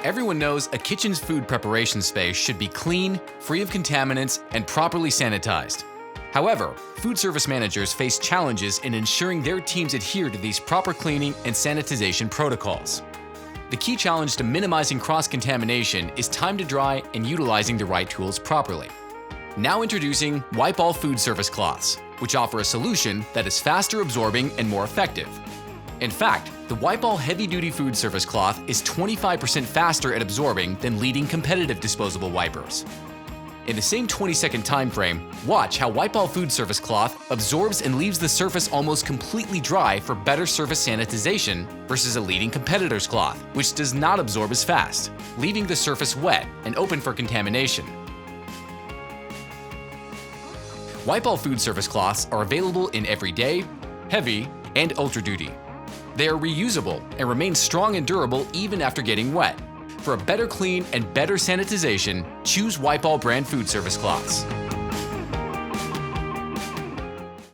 Everyone knows a kitchen's food preparation space should be clean, free of contaminants, and properly sanitized. However, food service managers face challenges in ensuring their teams adhere to these proper cleaning and sanitization protocols. The key challenge to minimizing cross-contamination is time to dry and utilizing the right tools properly. Now introducing WypAll Foodservice Cloths, which offer a solution that is faster absorbing and more effective. In fact, the WypAll heavy-duty food service cloth is 25% faster at absorbing than leading competitive disposable wipers. In the same 20-second time frame, watch how WypAll Foodservice Cloth absorbs and leaves the surface almost completely dry for better surface sanitization versus a leading competitor's cloth, which does not absorb as fast, leaving the surface wet and open for contamination. WypAll Foodservice Cloths are available in everyday, heavy, and ultra duty. They are reusable and remain strong and durable even after getting wet. For a better clean and better sanitization, choose WypAll Brand Foodservice Cloths.